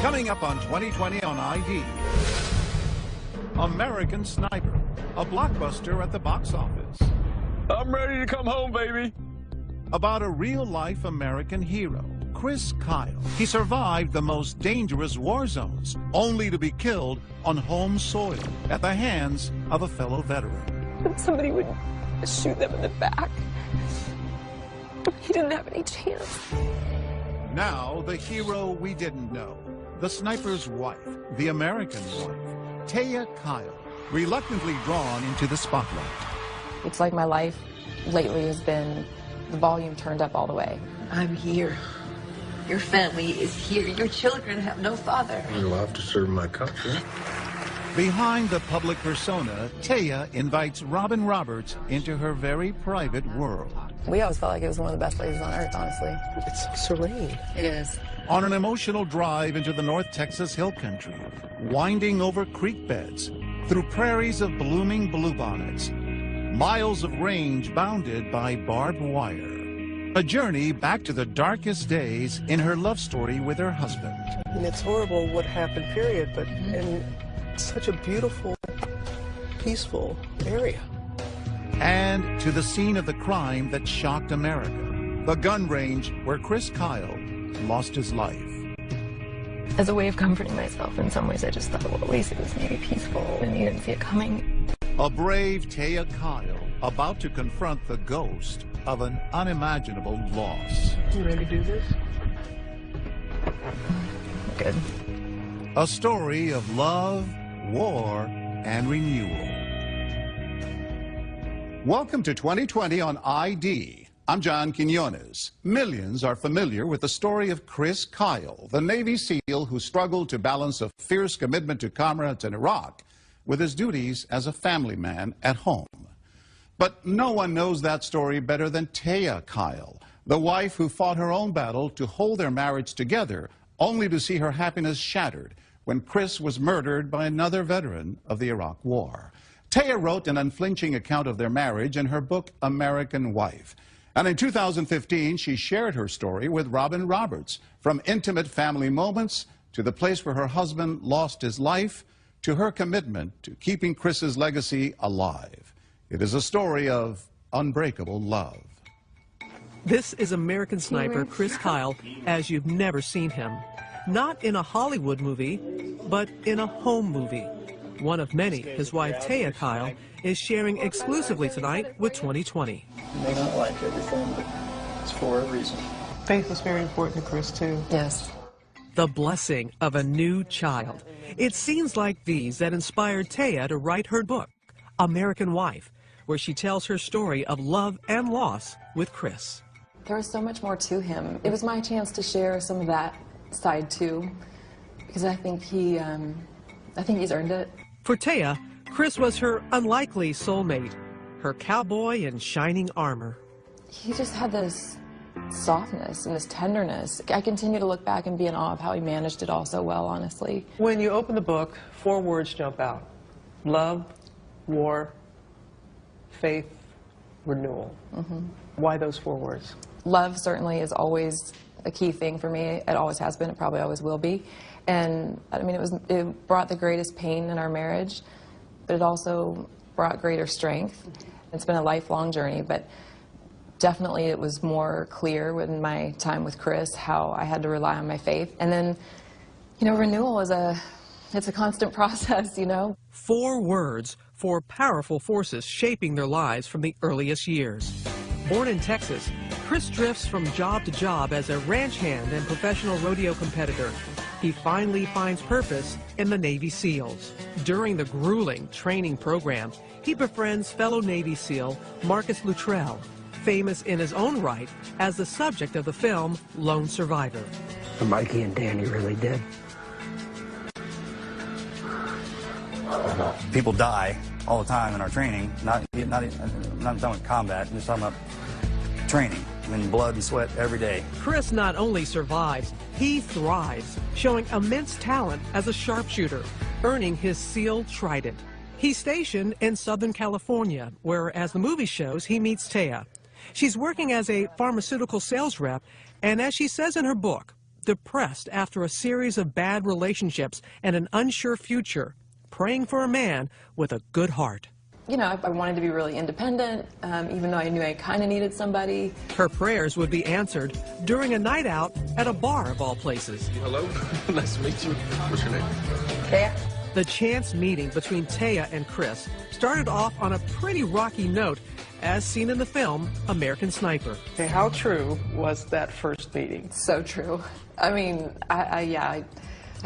Coming up on 2020 on ID. American Sniper, a blockbuster at the box office. I'm ready to come home, baby. About a real-life American hero, Chris Kyle. He survived the most dangerous war zones, only to be killed on home soil at the hands of a fellow veteran. Somebody would shoot them in the back. He didn't have any chance. Now, the hero we didn't know. The sniper's wife, the American wife, Taya Kyle, reluctantly drawn into the spotlight. It's like my life lately has been the volume turned up all the way. I'm here. Your family is here. Your children have no father. I love to serve my country. Behind the public persona, Taya invites Robin Roberts into her very private world. We always felt like it was one of the best places on earth, honestly. It's serene. It is. On an emotional drive into the North Texas Hill Country, winding over creek beds, through prairies of blooming bluebonnets, miles of range bounded by barbed wire. A journey back to the darkest days in her love story with her husband. And it's horrible what happened, period, but in such a beautiful, peaceful area. And to the scene of the crime that shocked America, the gun range where Chris Kyle lost his life. As a way of comforting myself, in some ways, I just thought, well, at least it was maybe peaceful, and you didn't see it coming. A brave Taya Kyle about to confront the ghost of an unimaginable loss. You ready to do this? Good. A story of love, war, and renewal. Welcome to 2020 on ID. I'm John Quinones. Millions are familiar with the story of Chris Kyle, the Navy SEAL who struggled to balance a fierce commitment to comrades in Iraq with his duties as a family man at home. But no one knows that story better than Taya Kyle, the wife who fought her own battle to hold their marriage together, only to see her happiness shattered when Chris was murdered by another veteran of the Iraq War. Taya wrote an unflinching account of their marriage in her book, American Wife. And in 2015, she shared her story with Robin Roberts, from intimate family moments to the place where her husband lost his life, to her commitment to keeping Chris's legacy alive. It is a story of unbreakable love. This is American Sniper Chris Kyle as you've never seen him. Not in a Hollywood movie, but in a home movie. One of many his wife Taya Kyle is sharing exclusively tonight with 2020. You may not like everything, but it's for a reason. Faith was very important to Chris, too. Yes. The blessing of a new child. It's scenes like these that inspired Taya to write her book, American Wife, where she tells her story of love and loss with Chris. There was so much more to him. It was my chance to share some of that side, too, because I think he's earned it. For Taya, Chris was her unlikely soulmate, her cowboy in shining armor. He just had this softness and this tenderness. I continue to look back and be in awe of how he managed it all so well, honestly. When you open the book, 4 words jump out: love, war, faith, renewal. Why those 4 words? Love certainly is always a key thing for me. It always has been. It probably always will be. And I mean, it brought the greatest pain in our marriage, but it also brought greater strength. It's been a lifelong journey, but definitely it was more clear in my time with Chris how I had to rely on my faith. And then, you know, renewal is it's a constant process, you know. 4 words, 4 powerful forces shaping their lives from the earliest years. Born in Texas, Chris drifts from job to job as a ranch hand and professional rodeo competitor. He finally finds purpose in the Navy SEALs. During the grueling training program, he befriends fellow Navy SEAL Marcus Luttrell, famous in his own right as the subject of the film Lone Survivor. Mikey and Danny really did. People die all the time in our training, not talking about combat, I'm just talking about training. I mean, blood and sweat every day. Chris not only survives, he thrives, showing immense talent as a sharpshooter, earning his SEAL Trident. He's stationed in Southern California, where, as the movie shows, he meets Taya. She's working as a pharmaceutical sales rep, and as she says in her book, depressed after a series of bad relationships and an unsure future, praying for a man with a good heart. You know, I wanted to be really independent, even though I knew I kind of needed somebody. Her prayers would be answered during a night out at a bar of all places. Hello. Nice to meet you. What's your name? Yeah. The chance meeting between Taya and Chris started off on a pretty rocky note, as seen in the film American Sniper. Okay, how true was that first meeting? So true. I mean, I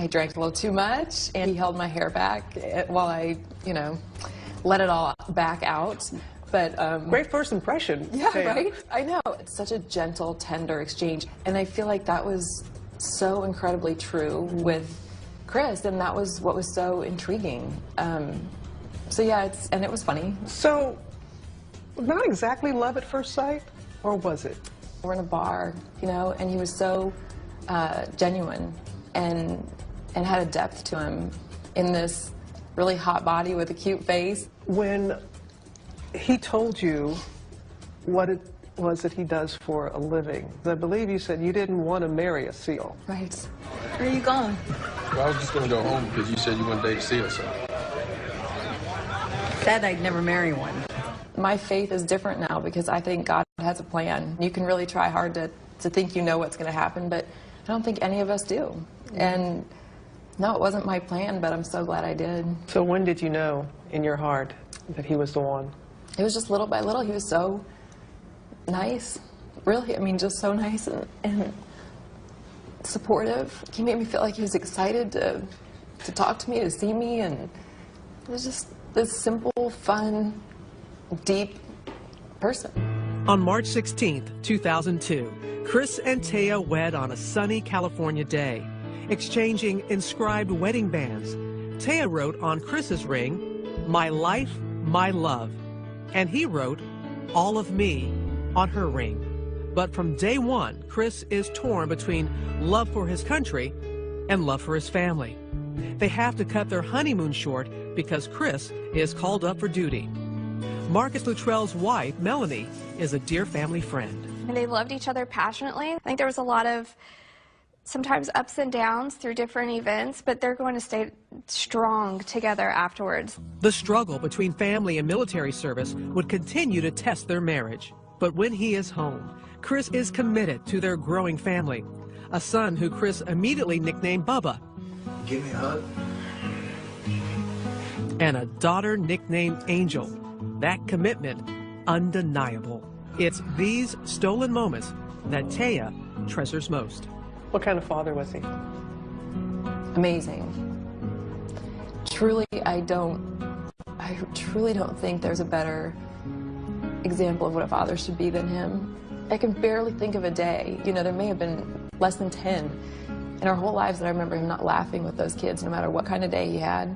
drank a little too much, and he held my hair back while I, you know, let it all back out. But Great first impression. yeah, Taya. right? I know. It's such a gentle, tender exchange. And I feel like that was so incredibly true with Chris, and that was what was so intriguing. So yeah, and it was funny. So, not exactly love at first sight, or was it? We're in a bar, you know, and he was so genuine and had a depth to him in this really hot body with a cute face. When he told you what it was that he does for a living, I believe you said you didn't want to marry a SEAL. Right. Where are you going? Well, I was just gonna go home because you said you wouldn't date a SEAL, so. Said I'd never marry one. My faith is different now because I think God has a plan. You can really try hard to think you know what's going to happen, but I don't think any of us do. And no, it wasn't my plan, but I'm so glad I did. So when did you know in your heart that he was the one? It was just little by little. He was so nice. Really, I mean, just so nice and supportive. He made me feel like he was excited to talk to me, to see me, and it was just this simple, fun, deep person. On March 16th, 2002, Chris and Taya wed on a sunny California day, exchanging inscribed wedding bands. Taya wrote on Chris's ring, "My life, my love," and he wrote, "All of me," on her ring. But from day one, Chris is torn between love for his country and love for his family. They have to cut their honeymoon short because Chris is called up for duty. Marcus Luttrell's wife, Melanie, is a dear family friend. And they loved each other passionately. I think there was a lot of sometimes ups and downs through different events, but they're going to stay strong together afterwards. The struggle between family and military service would continue to test their marriage. But when he is home, Chris is committed to their growing family. A son who Chris immediately nicknamed Bubba. Give me a hug. And a daughter nicknamed Angel. That commitment, undeniable. It's these stolen moments that Taya treasures most. What kind of father was he? Amazing. Truly, I truly don't think there's a better example of what a father should be than him. I can barely think of a day, you know, there may have been less than 10 in our whole lives that I remember him not laughing with those kids, no matter what kind of day he had.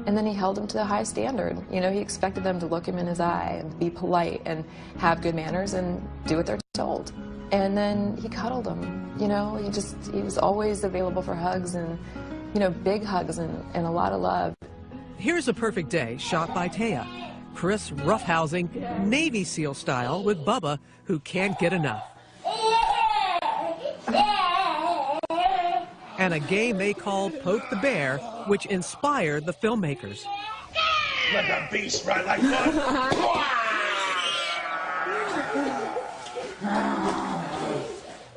And then he held them to the high standard. You know, he expected them to look him in his eye and be polite and have good manners and do what they're told. And then he cuddled them, you know, he was always available for hugs and, you know, big hugs and a lot of love. Here's a perfect day shot by Taya. Chris roughhousing Navy SEAL style with Bubba, who can't get enough. And a game they called Poke the Bear, which inspired the filmmakers. Let that beast ride like fun.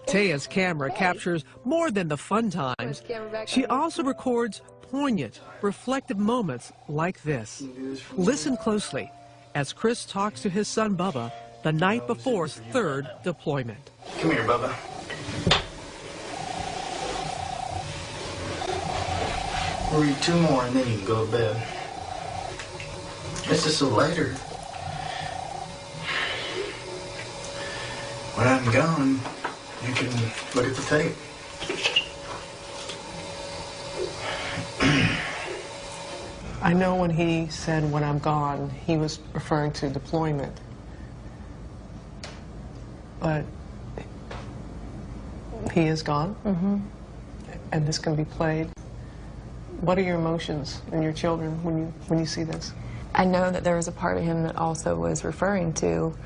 Taya's camera captures more than the fun times. She also records poignant, reflective moments like this. Listen closely as Chris talks to his son Bubba the night before his third deployment. Come here, Bubba. We'll eat 2 more and then you can go to bed. It's just so later. When I'm gone, you can look at the tape. I know when he said, "when I'm gone," he was referring to deployment. But he is gone, and this can be played. What are your emotions and your children when you see this? I know that there was a part of him that also was referring to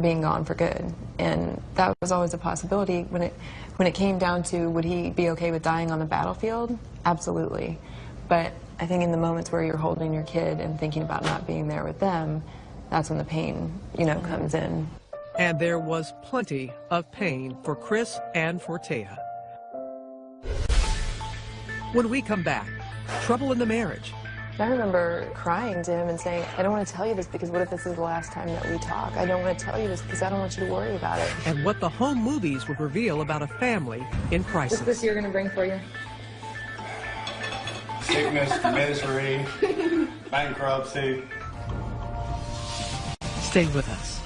being gone for good. And that was always a possibility. When it came down to would he be okay with dying on the battlefield, absolutely. But I think in the moments where you're holding your kid and thinking about not being there with them, that's when the pain, you know, comes in. And there was plenty of pain for Chris and for Taya. When we come back, trouble in the marriage. I remember crying to him and saying, I don't want to tell you this because what if this is the last time that we talk? I don't want to tell you this because I don't want you to worry about it. And what the home movies would reveal about a family in crisis. What's this year going to bring for you? Sickness, misery, bankruptcy. Stay with us.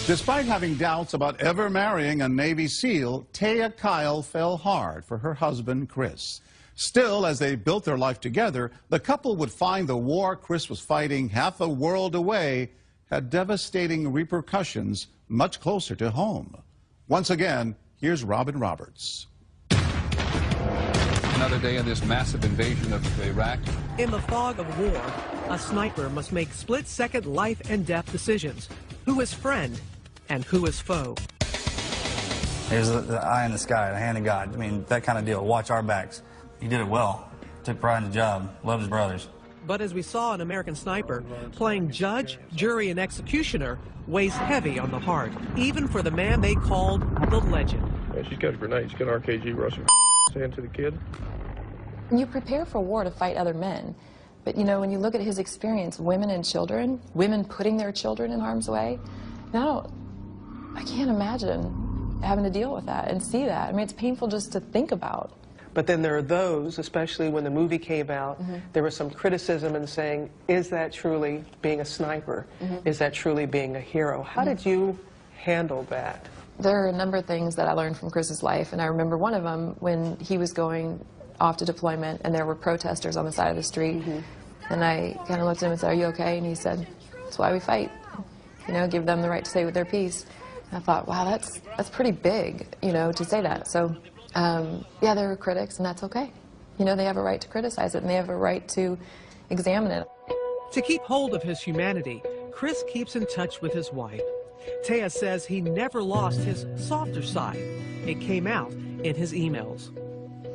Despite having doubts about ever marrying a Navy SEAL, Taya Kyle fell hard for her husband, Chris. Still, as they built their life together, the couple would find the war Chris was fighting half a world away had devastating repercussions much closer to home. Once again, here's Robin Roberts. Another day of this massive invasion of Iraq. In the fog of war, a sniper must make split-second life and death decisions. Who is friend and who is foe? There's the eye in the sky, the hand of God. I mean, that kind of deal. Watch our backs. He did it well. Took pride in the job. Loved his brothers. But as we saw in American Sniper, playing judge, jury, and executioner weighs heavy on the heart, even for the man they called the legend. Man, she's got a grenade. She's got an RKG rushing hand to the kid. You prepare for war to fight other men. But, you know, when you look at his experience, women and children, women putting their children in harm's way, now I can't imagine having to deal with that and see that. I mean, it's painful just to think about. But then there are those, especially when the movie came out, there was some criticism in saying, is that truly being a sniper? Is that truly being a hero? How did you handle that? There are a number of things that I learned from Chris's life, and I remember one of them when he was going off to deployment and there were protesters on the side of the street. And I kind of looked at him and said, are you okay? And he said, that's why we fight. You know, give them the right to say with their piece. And I thought, wow, that's pretty big, you know, to say that. So, yeah, there were critics, and that's okay. You know, they have a right to criticize it, and they have a right to examine it. To keep hold of his humanity, Chris keeps in touch with his wife. Taya says he never lost his softer side. It came out in his emails.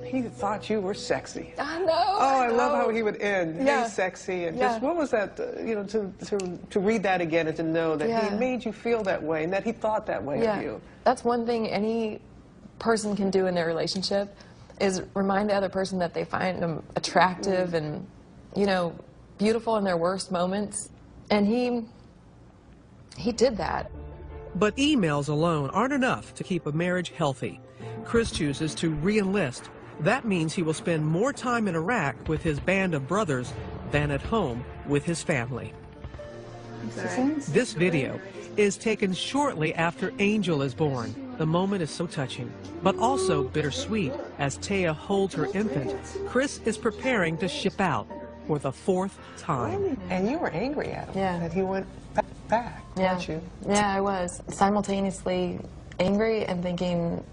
He thought you were sexy. I know. Oh, I love how he would end. Yeah. Hey, sexy. And Yeah. just, what was that, you know, to read that again and to know that Yeah. he made you feel that way and that he thought that way of you. That's one thing any person can do in their relationship is remind the other person that they find them attractive and, you know, beautiful in their worst moments. And he did that. But emails alone aren't enough to keep a marriage healthy. Chris chooses to re-enlist. That means he will spend more time in Iraq with his band of brothers than at home with his family. This video is taken shortly after Angel is born. The moment is so touching, but also bittersweet as Taya holds her infant. Chris is preparing to ship out for the 4th time. And you were angry at him that he went back, weren't you? Yeah, I was. Simultaneously angry and thinking,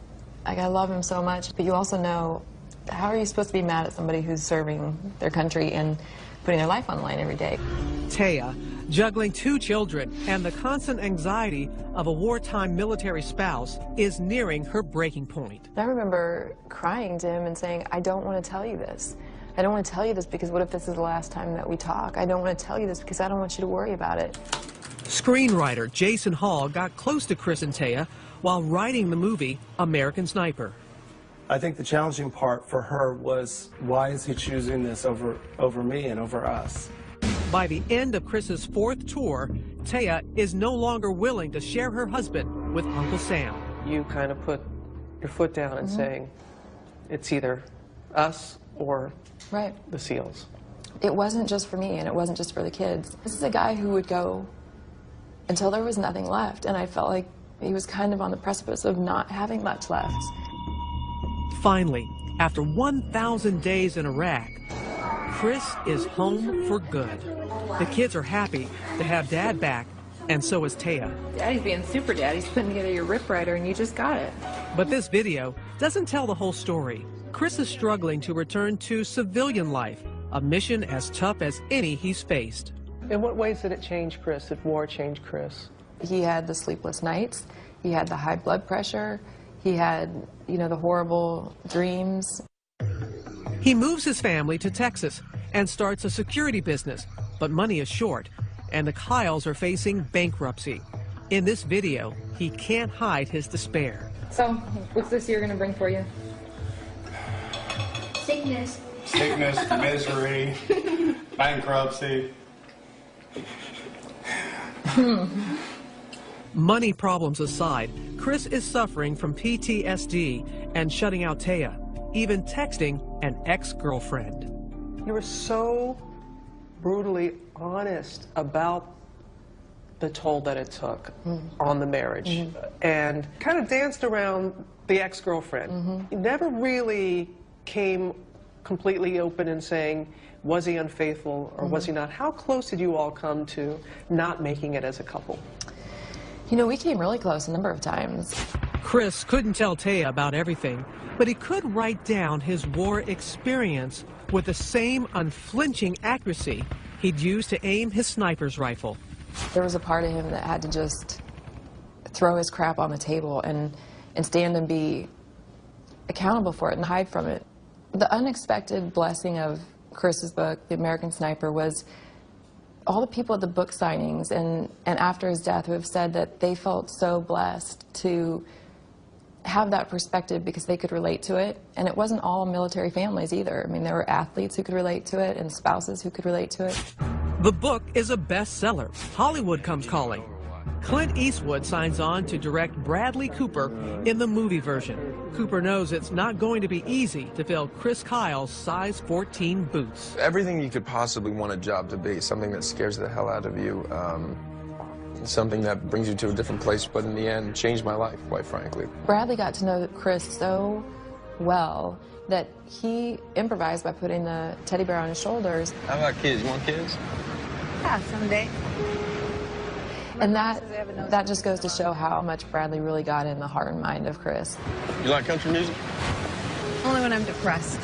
like, I love him so much, but you also know, how are you supposed to be mad at somebody who's serving their country and putting their life on the line every day? Taya, juggling 2 children and the constant anxiety of a wartime military spouse, is nearing her breaking point. I remember crying to him and saying, I don't want to tell you this. I don't want to tell you this because what if this is the last time that we talk? I don't want to tell you this because I don't want you to worry about it. Screenwriter Jason Hall got close to Chris and Taya while writing the movie American Sniper. I think the challenging part for her was, why is he choosing this over me and over us? By the end of Chris's 4th tour, Taya is no longer willing to share her husband with Uncle Sam. You kind of put your foot down and saying, it's either us or the SEALs. It wasn't just for me and it wasn't just for the kids. This is a guy who would go until there was nothing left, and I felt like he was kind of on the precipice of not having much left. Finally, after 1,000 days in Iraq, Chris is home for good. The kids are happy to have Dad back, and so is Taya. Daddy's being super dad. He's putting together your Rip Rider, and you just got it. But this video doesn't tell the whole story. Chris is struggling to return to civilian life, a mission as tough as any he's faced. In what ways did it change Chris? Did war change Chris? He had the sleepless nights, he had the high blood pressure, he had, the horrible dreams. He moves his family to Texas and starts a security business, but money is short, and the Kyles are facing bankruptcy. In this video, he can't hide his despair. So, what's this year going to bring for you? Sickness. Sickness, misery, bankruptcy. Money problems aside, Chris is suffering from PTSD and shutting out Taya, even texting an ex-girlfriend. You were so brutally honest about the toll that it took on the marriage and kind of danced around the ex-girlfriend. You never really came completely open and saying, was he unfaithful or was he not? How close did you all come to not making it as a couple? We came really close a number of times. Chris couldn't tell Taya about everything, but he could write down his war experience with the same unflinching accuracy he'd used to aim his sniper's rifle. There was a part of him that had to just throw his crap on the table and stand and be accountable for it and hide from it. The unexpected blessing of Chris's book, The American Sniper, was all the people at the book signings and after his death who have said that they felt so blessed to have that perspective because they could relate to it. And it wasn't all military families either. I mean, there were athletes who could relate to it and spouses who could relate to it. The book is a bestseller. Hollywood comes calling. Clint Eastwood signs on to direct Bradley Cooper in the movie version. Cooper knows it's not going to be easy to fill Chris Kyle's size 14 boots. Everything you could possibly want a job to be, something that scares the hell out of you, something that brings you to a different place, but in the end, changed my life, quite frankly. Bradley got to know Chris so well that he improvised by putting the teddy bear on his shoulders. How about kids? You want kids? Yeah, someday. And that just goes to show how much Bradley really got in the heart and mind of Chris. You like country music? Only when I'm depressed.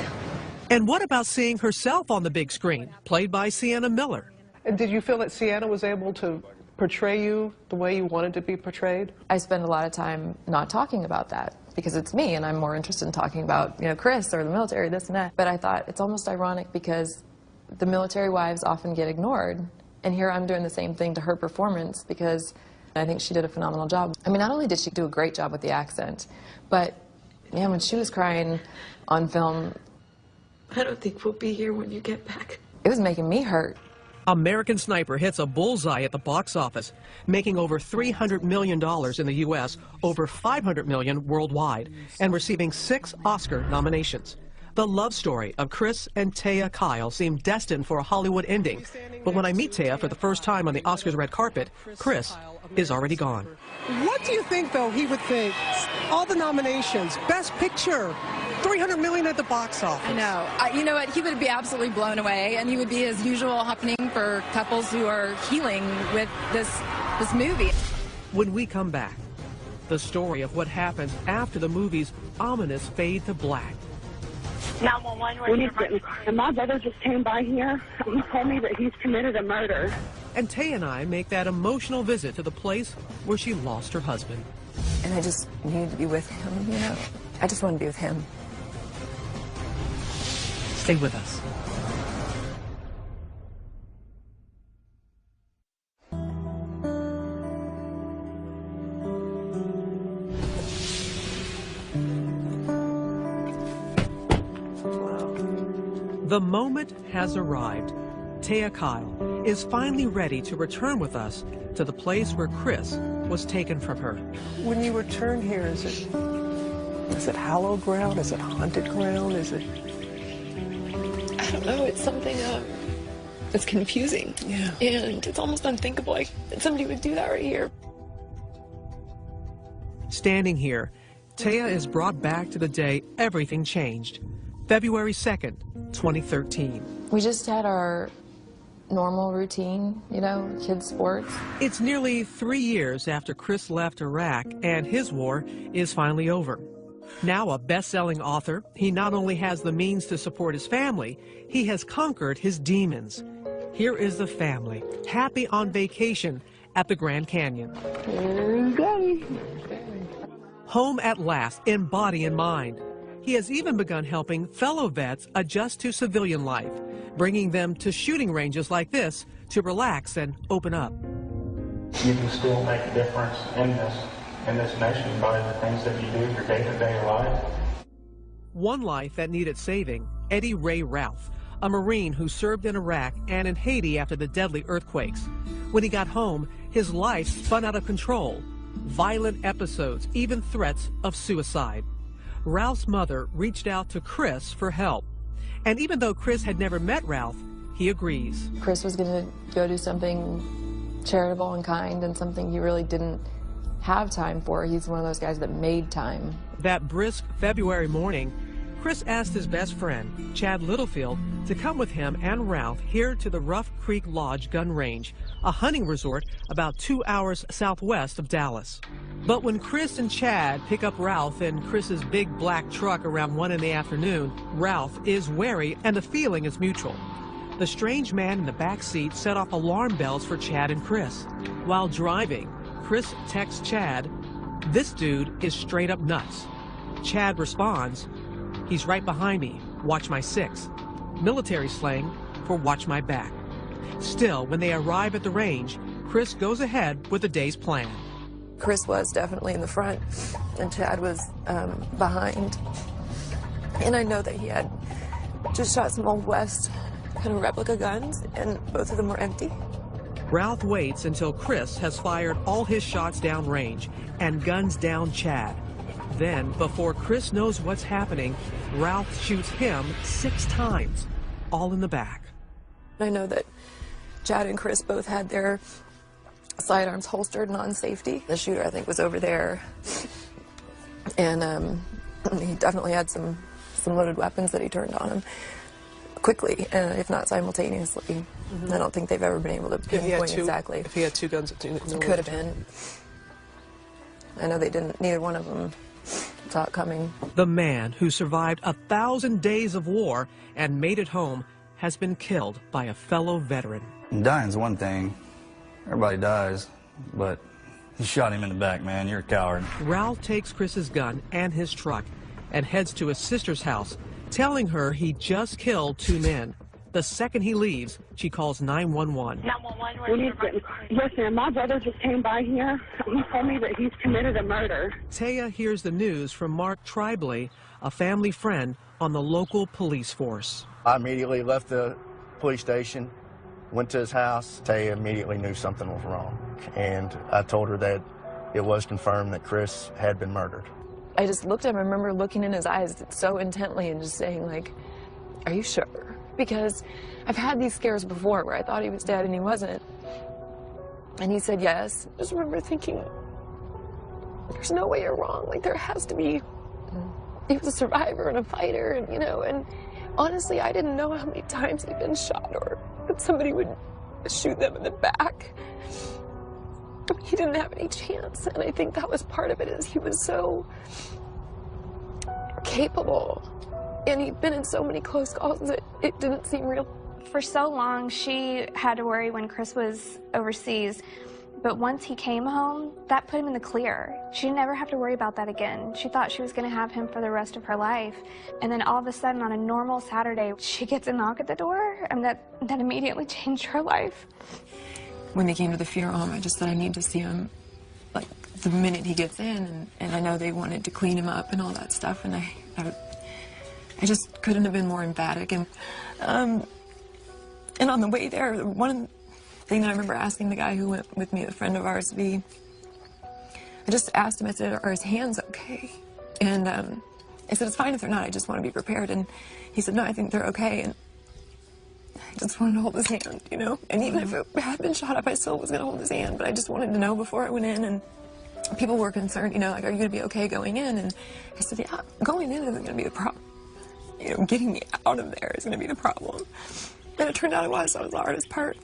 And what about seeing herself on the big screen, played by Sienna Miller? And did you feel that Sienna was able to portray you the way you wanted to be portrayed? I spend a lot of time not talking about that because it's me and I'm more interested in talking about, Chris or the military, this and that. But I thought it's almost ironic because the military wives often get ignored. And here I'm doing the same thing to her performance because I think she did a phenomenal job. I mean, not only did she do a great job with the accent, but when she was crying on film, I don't think we'll be here when you get back. It was making me hurt. American Sniper hits a bullseye at the box office, making over $300 million in the U.S., over $500 million worldwide, and receiving 6 Oscar nominations. The love story of Chris and Taya Kyle seemed destined for a Hollywood ending. But when I meet Taya for the first time on the Oscars red carpet, Chris is already gone. What do you think, though, he would think? All the nominations, Best Picture, $300 million at the box office. No, you know what? He would be absolutely blown away, and he would be as usual happening for couples who are healing with this movie. When we come back, the story of what happens after the movie's ominous fade to black. 911, and my brother just came by here. He told me that he's committed a murder. And Taya and I make that emotional visit to the place where she lost her husband. And I just needed to be with him, I just wanted to be with him. Stay with us. The moment has arrived. Taya Kyle is finally ready to return with us to the place where Chris was taken from her. When you return here, is it hallowed ground? Is it haunted ground? Is it? I don't know. It's something that's confusing. Yeah. And it's almost unthinkable that somebody would do that right here. Standing here, Taya is brought back to the day everything changed. February 2nd, 2013. We just had our normal routine, kids' sports. It's nearly 3 years after Chris left Iraq and his war is finally over. Now a best-selling author, he not only has the means to support his family, he has conquered his demons. Here is the family, happy on vacation at the Grand Canyon. Home at last, in body and mind. He has even begun helping fellow vets adjust to civilian life, bringing them to shooting ranges like this to relax and open up. You can still make a difference in this nation by the things that you do in your day-to-day life. One life that needed saving, Eddie Ray Ralph, a Marine who served in Iraq and in Haiti after the deadly earthquakes. When he got home, his life spun out of control. Violent episodes, even threats of suicide. Ralph's mother reached out to Chris for help. And even though Chris had never met Ralph, he agrees. Chris was going to go do something charitable and kind and something he really didn't have time for. He's one of those guys that made time. That brisk February morning, Chris asked his best friend, Chad Littlefield, to come with him and Ralph here to the Rough Creek Lodge gun range, a hunting resort about 2 hours southwest of Dallas. But when Chris and Chad pick up Ralph in Chris's big black truck around 1 in the afternoon, Ralph is wary and the feeling is mutual. The strange man in the back seat set off alarm bells for Chad and Chris. While driving, Chris texts Chad, "This dude is straight up nuts." Chad responds, "He's right behind me, watch my 6. Military slang for watch my back. Still, when they arrive at the range, Chris goes ahead with the day's plan. Chris was definitely in the front, and Chad was behind. And I know that he had just shot some Old West kind of replica guns, and both of them were empty. Ralph waits until Chris has fired all his shots downrange and guns down Chad. Then, before Chris knows what's happening, Ralph shoots him 6 times, all in the back. I know that Chad and Chris both had their sidearms holstered and on safety. The shooter, I think, was over there. And he definitely had some loaded weapons that he turned on him quickly, if not simultaneously. Mm-hmm. I don't think they've ever been able to pinpoint exactly. If he had 2 guns, it could have been. I know they didn't, neither one of them saw it coming. The man who survived 1,000 days of war and made it home has been killed by a fellow veteran. Dying's one thing. Everybody dies, but you shot him in the back, man. You're a coward. Ralph takes Chris's gun and his truck and heads to his sister's house, telling her he just killed 2 men. The second he leaves, she calls 911. 911, yes, ma'am. My brother just came by here. He told me that he's committed a murder. Taya hears the news from Mark Tribley, a family friend on the local police force. I immediately left the police station, went to his house. Taya immediately knew something was wrong, and I told her that it was confirmed that Chris had been murdered. I just looked at him. I remember looking in his eyes so intently and just saying, like, "Are you sure?" Because I've had these scares before where I thought he was dead and he wasn't. And he said yes. I just remember thinking, there's no way you're wrong. Like, there has to be. He was a survivor and a fighter, and, you know, and honestly, I didn't know how many times he'd been shot or that somebody would shoot them in the back. He didn't have any chance, and I think that was part of it, is he was so capable. And he'd been in so many close calls that it didn't seem real. For so long, she had to worry when Chris was overseas. But once he came home, that put him in the clear. She never have to worry about that again. She thought she was going to have him for the rest of her life. And then all of a sudden, on a normal Saturday, she gets a knock at the door, and that immediately changed her life. When they came to the funeral home, I just said I need to see him, like, the minute he gets in. And I know they wanted to clean him up and all that stuff, and I just couldn't have been more emphatic. And on the way there, one thing that I remember asking the guy who went with me, a friend of ours, I just asked him, I said, "Are his hands okay?" And I said, "It's fine if they're not, I just want to be prepared." And he said, "No, I think they're okay." And I just wanted to hold his hand, you know? And even if it had been shot up, I still was going to hold his hand, but I just wanted to know before I went in. And people were concerned, you know, like, "Are you going to be okay going in?" And I said, "Yeah, going in isn't going to be the problem. You know, getting me out of there is going to be the problem." And it turned out it was. That was the hardest part.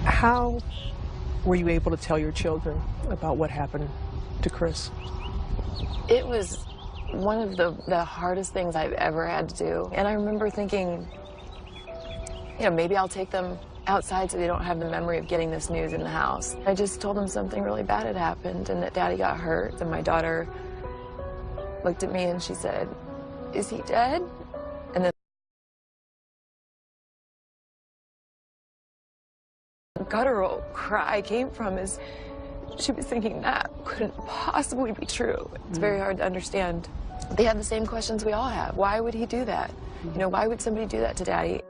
How were you able to tell your children about what happened to Chris? It was one of the hardest things I've ever had to do. And I remember thinking, you know, maybe I'll take them outside so they don't have the memory of getting this news in the house. I just told them something really bad had happened and that Daddy got hurt. And my daughter looked at me and she said, "Is he dead?" And then the guttural cry came from is she was thinking that couldn't possibly be true. It's very hard to understand. They had the same questions we all have. Why would he do that? You know, why would somebody do that to Daddy?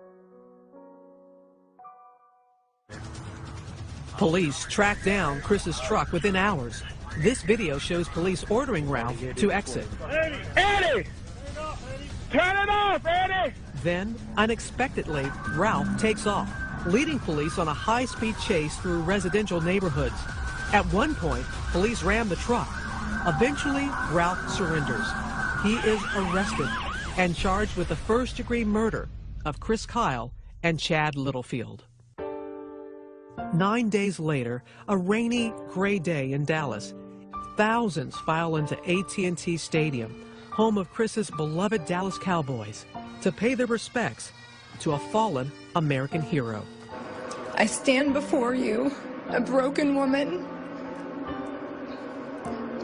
Police tracked down Chris's truck within hours. This video shows police ordering Ralph to exit. Eddie! Turn it off, Eddie! Then, unexpectedly, Ralph takes off, leading police on a high-speed chase through residential neighborhoods. At one point, police rammed the truck. Eventually, Ralph surrenders. He is arrested and charged with the first-degree murder of Chris Kyle and Chad Littlefield. 9 days later, a rainy, gray day in Dallas. Thousands file into AT&T Stadium, home of Chris's beloved Dallas Cowboys, to pay their respects to a fallen American hero. I stand before you, a broken woman.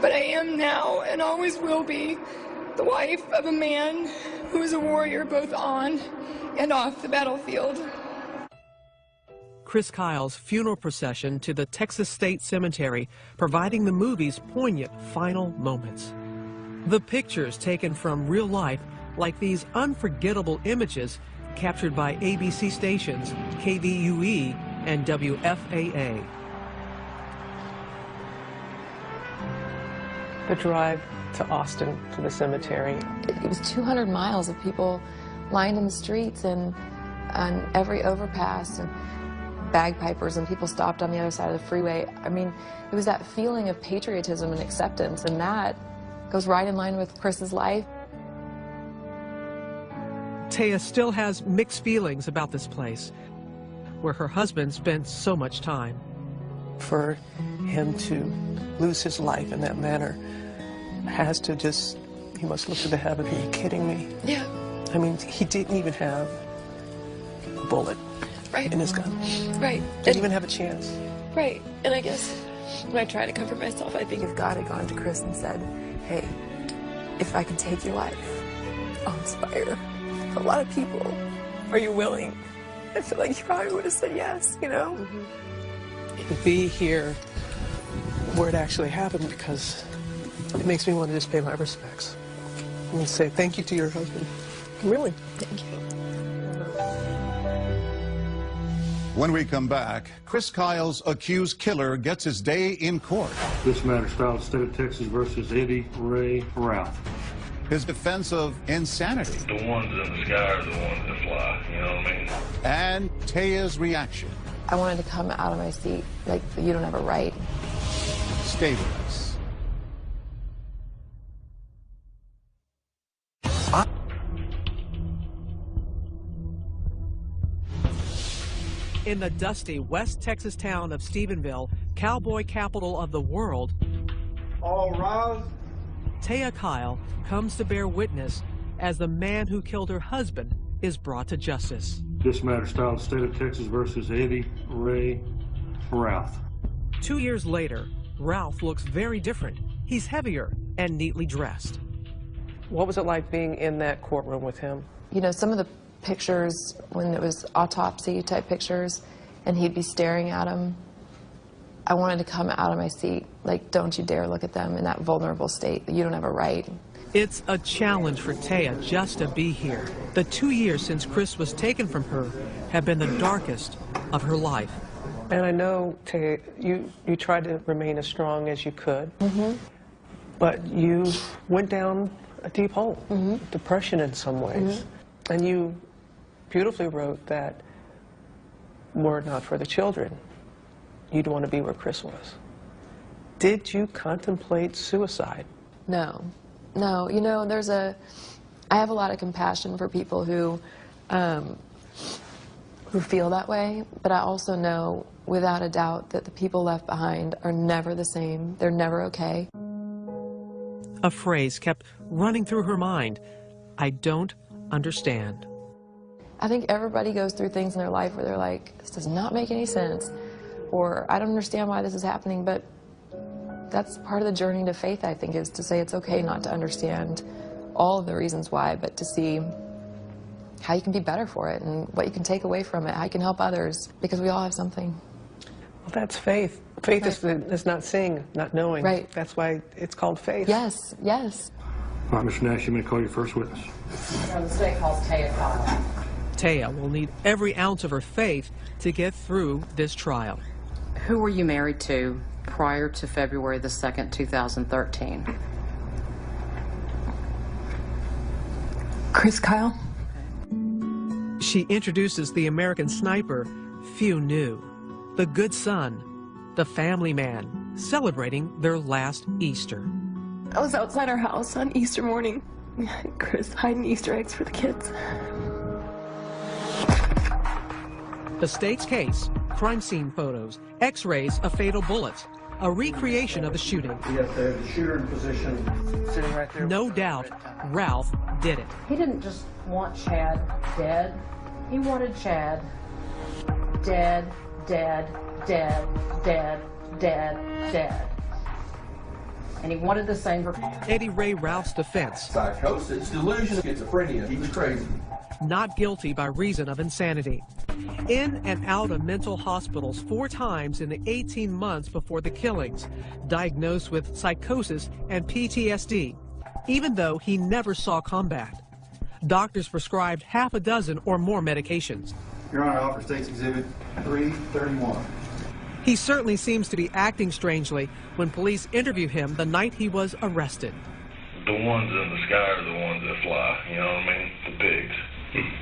But I am now, and always will be, the wife of a man who is a warrior both on and off the battlefield. Chris Kyle's funeral procession to the Texas State Cemetery, providing the movie's poignant final moments. The pictures taken from real life, like these unforgettable images captured by ABC stations KVUE and WFAA. The drive to Austin, to the cemetery. It was 200 miles of people lined in the streets and on every overpass, and bagpipers, and people stopped on the other side of the freeway. I mean, it was that feeling of patriotism and acceptance, and that goes right in line with Chris's life. Taya still has mixed feelings about this place, where her husband spent so much time. For him to lose his life in that manner has to just, he must look to the heavens. Are you kidding me? Yeah. I mean, he didn't even have a bullet in his gun. Right. Didn't even have a chance. Right. And I guess when I try to comfort myself, I think if God had gone to Chris and said, "Hey, if I can take your life, I'll inspire a lot of people. Are you willing?" I feel like he probably would have said yes, you know? To be here where it actually happened, because it makes me want to just pay my respects and say thank you to your husband. Really. Thank you. When we come back, Chris Kyle's accused killer gets his day in court. This matter filed State of Texas versus Eddie Ray Ralph. His defense of insanity. The ones in the sky are the ones that fly, you know what I mean? And Taya's reaction. I wanted to come out of my seat like, you don't have a right. Stay with us. In the dusty West Texas town of Stephenville, cowboy capital of the world, all rise. Taya Kyle comes to bear witness as the man who killed her husband is brought to justice. This matter filed State of Texas versus Eddie Ray Ralph. 2 years later, Ralph looks very different. He's heavier and neatly dressed. What was it like being in that courtroom with him? You know, some of the pictures when it was autopsy type pictures and he'd be staring at them, I wanted to come out of my seat, like, don't you dare look at them in that vulnerable state. You don't have a right. It's a challenge for Taya just to be here. The 2 years since Chris was taken from her have been the darkest of her life. And I know, Taya, you tried to remain as strong as you could, but you went down a deep hole, depression in some ways. And you beautifully wrote that were it not for the children, you'd want to be where Chris was. Did you contemplate suicide? No. No, you know, I have a lot of compassion for people who feel that way, but I also know without a doubt that the people left behind are never the same. They're never okay. A phrase kept running through her mind. I don't understand. I think everybody goes through things in their life where they're like, this does not make any sense, or I don't understand why this is happening, but that's part of the journey to faith, I think, is to say it's okay not to understand all of the reasons why, but to see how you can be better for it and what you can take away from it, how you can help others, because we all have something. Well, that's faith. Faith is not seeing, not knowing. Right. That's why it's called faith. Yes, yes. All right, Mr. Nash, you may call your first witness. The state calls Taya Kyle. Taya will need every ounce of her faith to get through this trial. Who were you married to prior to February the 2nd, 2013? Chris Kyle. She introduces the American sniper few knew, the good son, the family man, celebrating their last Easter. I was outside our house on Easter morning. Chris hiding Easter eggs for the kids. The state's case, crime scene photos, x-rays of fatal bullets, a recreation of the shooting. We have the shooter in position, sitting right there. No doubt, Ralph did it. He didn't just want Chad dead. He wanted Chad dead, dead, dead, dead, dead, dead. And he wanted the same for Eddie Ray Ralph's defense. Psychosis, delusion, schizophrenia. He was crazy. Not guilty by reason of insanity. In and out of mental hospitals 4 times in the 18 months before the killings, diagnosed with psychosis and PTSD, even though he never saw combat. Doctors prescribed half a dozen or more medications. Your Honor, I offer State's Exhibit 331. He certainly seems to be acting strangely when police interview him the night he was arrested. The ones in the sky are the ones that fly, you know what I mean? The pigs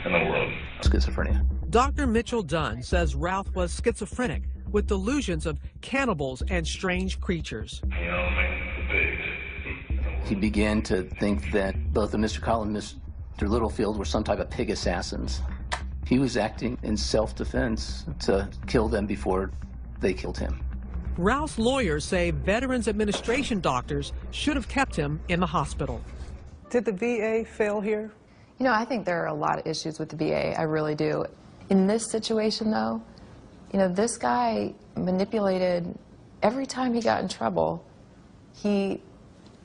in the world. Schizophrenia. Dr. Mitchell Dunn says Ralph was schizophrenic with delusions of cannibals and strange creatures. You know what I mean? The pigs. He began to think that both Mr. Kyle and Mr. Littlefield were some type of pig assassins. He was acting in self-defense to kill them before they killed him. Ralph's lawyers say Veterans Administration doctors should have kept him in the hospital. Did the VA fail here? You know, I think there are a lot of issues with the VA. I really do. In this situation, though, you know, this guy manipulated every time he got in trouble. He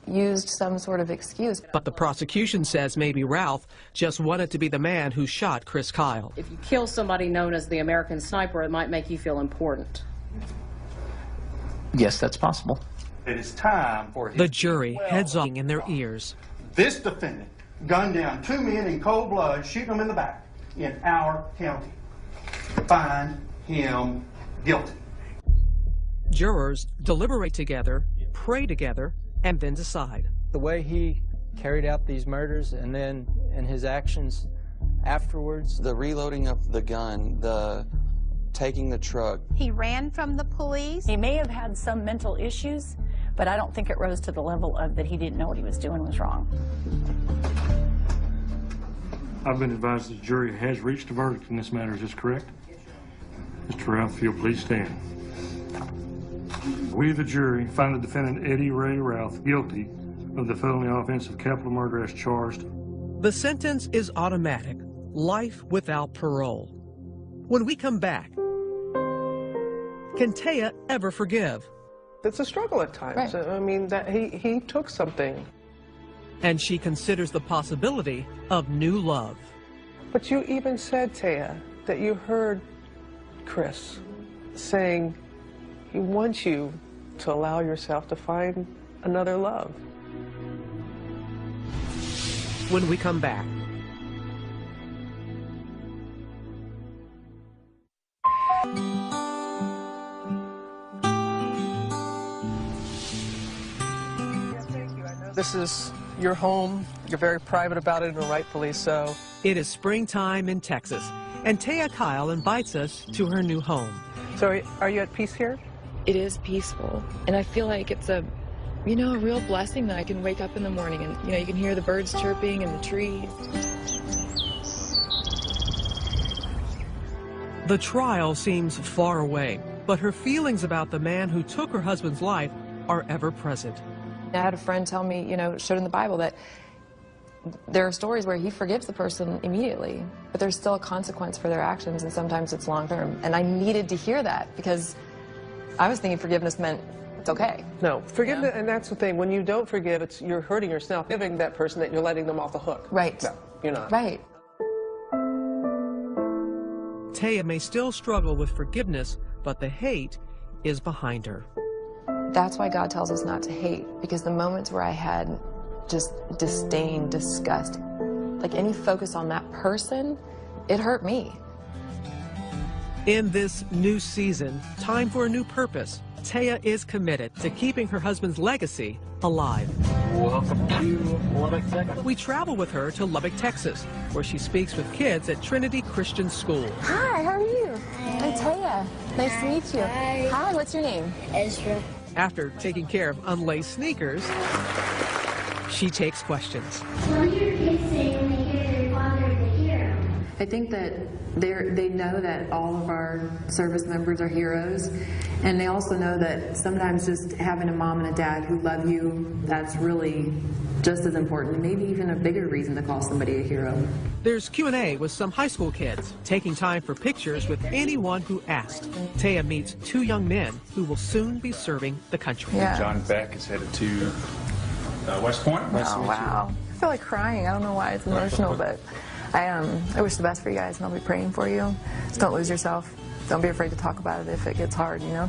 used some sort of excuse. But the prosecution says maybe Ralph just wanted to be the man who shot Chris Kyle. If you kill somebody known as the American Sniper, it might make you feel important. Yes, that's possible. It is time for The jury heads on in their ears. this defendant gunned down 2 men in cold blood, shooting them in the back in our county. Find him guilty. Jurors deliberate together, pray together, and then decide. The way he carried out these murders and then in his actions afterwards. The reloading of the gun, the taking the truck. He ran from the police. He may have had some mental issues, but I don't think it rose to the level of that he didn't know what he was doing was wrong. I've been advised the jury has reached a verdict in this matter. Is this correct? Mr. Ralph, if you'll please stand. We, the jury, find the defendant Eddie Ray Ralph guilty of the felony offense of capital murder as charged. The sentence is automatic, life without parole. When we come back, can Taya ever forgive? It's a struggle at times. Right. I mean, that he took something. And she considers the possibility of new love. But you even said, Taya, that you heard Chris saying he wants you to allow yourself to find another love. When we come back. This is your home. You're very private about it, and rightfully so. It is springtime in Texas, and Taya Kyle invites us to her new home. So are you at peace here? It is peaceful, and I feel like it's a real blessing that I can wake up in the morning and, you can hear the birds chirping and the trees. The trial seems far away, but her feelings about the man who took her husband's life are ever present. I had a friend tell me, you know, showed in the Bible that there are stories where he forgives the person immediately, but there's still a consequence for their actions, and sometimes it's long term. And I needed to hear that because I was thinking forgiveness meant it's okay. No, forgiveness, and that's the thing. When you don't forgive, you're hurting yourself. Giving that person that you're letting them off the hook. Right. No, you're not. Right. Taya may still struggle with forgiveness, but the hate is behind her. That's why God tells us not to hate, because the moments where I had just disdain, disgust, like any focus on that person, it hurt me. In this new season, time for a new purpose. Taya is committed to keeping her husband's legacy alive. Welcome to Lubbock, Texas. We travel with her to Lubbock, Texas, where she speaks with kids at Trinity Christian School. Hi, how are you? I'm Taya. Nice to meet you. Hi, what's your name? Ezra. After taking care of unlaced sneakers, she takes questions. What do your kids say when they hear their father is a hero? I think that they know that all of our service members are heroes, and they also know that sometimes just having a mom and a dad who love you, that's really just as important, maybe even a bigger reason to call somebody a hero. There's Q&A with some high school kids, taking time for pictures with anyone who asked. Taya meets 2 young men who will soon be serving the country. Yeah. John Beck is headed to West Point. Oh, wow. I feel like crying. I don't know why it's emotional, but I wish the best for you guys, and I'll be praying for you. Just don't lose yourself. Don't be afraid to talk about it if it gets hard, you know?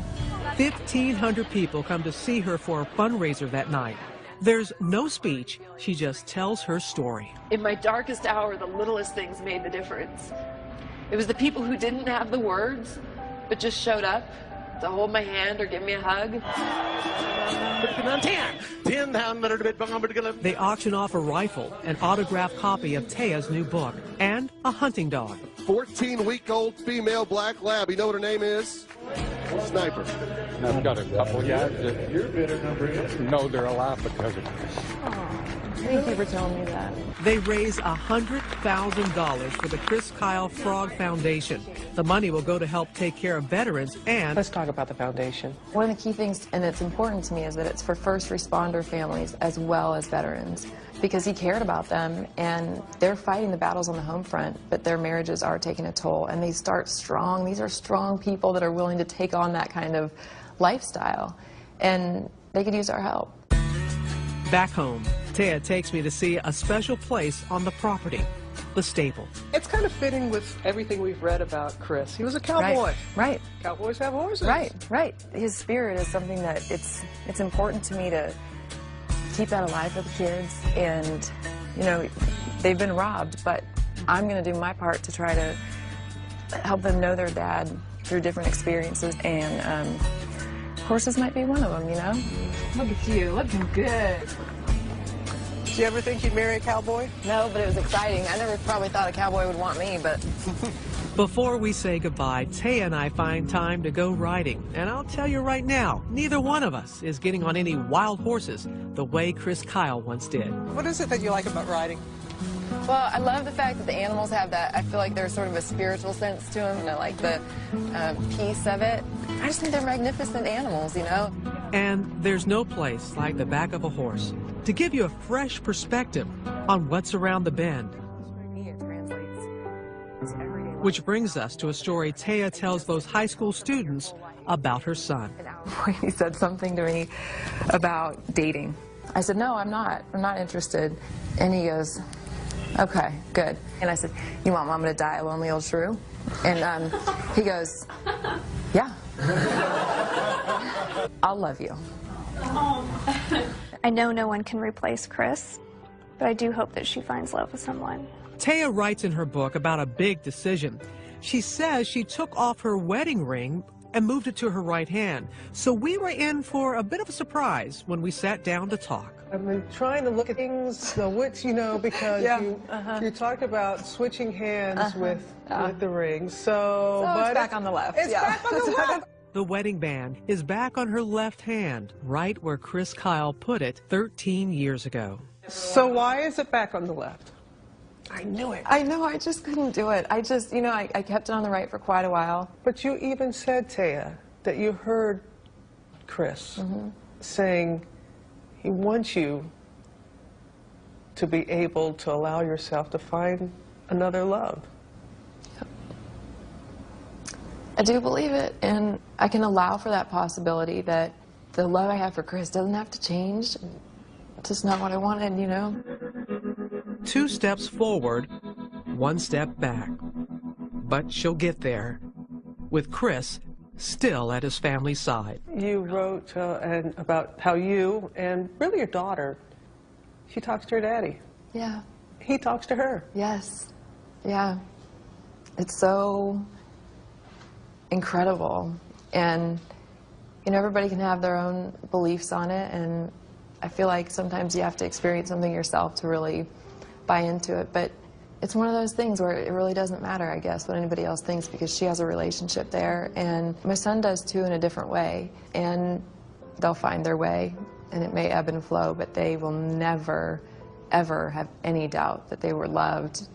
1,500 people come to see her for a fundraiser that night. There's no speech. She just tells her story. In my darkest hour, the littlest things made the difference. It was the people who didn't have the words, but just showed up to hold my hand or give me a hug. They auction off a rifle, an autographed copy of Taya's new book, and a hunting dog. 14-week-old female black lab. You know what her name is? Sniper. I've got a couple guys that your bidder number is. No, they're alive because of this. Thank you for telling me that. They raise $100,000 for the Chris Kyle Frog Foundation. The money will go to help take care of veterans and... Let's talk about the foundation. One of the key things, and it's important to me, is that it's for first responder families as well as veterans, because he cared about them, and they're fighting the battles on the home front, but their marriages are taking a toll, and they start strong. These are strong people that are willing to take on that kind of lifestyle, and they could use our help. Back home, Taya takes me to see a special place on the property, the stable. It's kind of fitting with everything we've read about Chris. He was a cowboy. Right. Cowboys have horses. Right. His spirit is something that it's important to me to keep that alive for the kids. And, you know, they've been robbed, but I'm going to do my part to try to help them know their dad through different experiences. And horses might be one of them, you know? Look at you, looking good. Did you ever think you'd marry a cowboy? No, but it was exciting. I never probably thought a cowboy would want me, but... Before we say goodbye, Taya and I find time to go riding. And I'll tell you right now, neither one of us is getting on any wild horses the way Chris Kyle once did. What is it that you like about riding? Well, I love the fact that the animals have that. I feel like there's sort of a spiritual sense to them, and I like the peace of it. I just think they're magnificent animals, you know? And there's no place like the back of a horse to give you a fresh perspective on what's around the bend. Which brings us to a story Taya tells those high school students about her son. He said something to me about dating. I said, no, I'm not interested. And he goes, okay, good. And I said, you want Mama to die a lonely old shrew? And he goes, yeah. I'll love you. I know no one can replace Chris, but I do hope that she finds love with someone. Taya writes in her book about a big decision. She says she took off her wedding ring and moved it to her right hand. So we were in for a bit of a surprise when we sat down to talk. I've been trying to look at things, which, you know, because you talked about switching hands with the ring. So it's back on the left. It's back on the left. The wedding band is back on her left hand, right where Chris Kyle put it 13 years ago. So why is it back on the left? I knew it. I know, I just couldn't do it. I just, you know, I kept it on the right for quite a while. But you even said, Taya, that you heard Chris saying He wants you to be able to allow yourself to find another love. I do believe it, and I can allow for that possibility that the love I have for Chris doesn't have to change. It's just not what I wanted, you know? 2 steps forward, 1 step back. But she'll get there, with Chris still at his family's side. You wrote about how you and really your daughter, she talks to her daddy. Yeah. He talks to her. Yes. Yeah. It's so incredible. And, you know, everybody can have their own beliefs on it, and I feel like sometimes you have to experience something yourself to really buy into it. But it's one of those things where it really doesn't matter, I guess, what anybody else thinks, because she has a relationship there, and my son does too, in a different way. And they'll find their way, and it may ebb and flow, but they will never, ever have any doubt that they were loved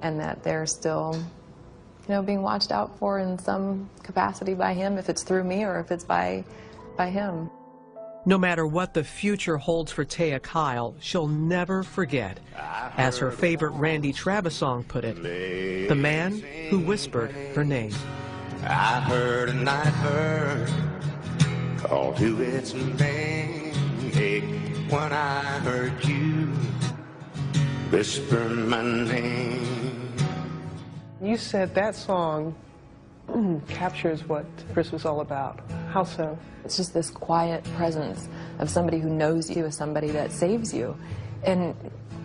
and that they're still, you know, being watched out for in some capacity by him, if it's through me or if it's by him. No matter what the future holds for Taya Kyle, she'll never forget, as her favorite Randy Travis song put it, the man who whispered her name. I heard a night bird call to its mate when I heard you whisper my name. You said that song captures what Chris was all about. How so? It's just this quiet presence of somebody who knows you as somebody that saves you. And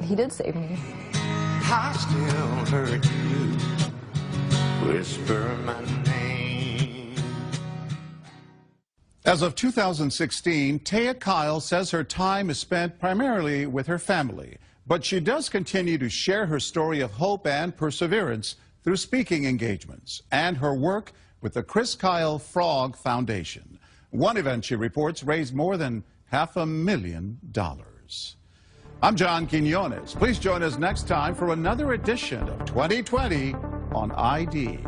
he did save me. I still heard you whisper my name. As of 2016, Taya Kyle says her time is spent primarily with her family, but she does continue to share her story of hope and perseverance through speaking engagements and her work with the Chris Kyle Frog Foundation. One event, she reports, raised more than $500,000. I'm John Quinones. Please join us next time for another edition of 2020 on ID.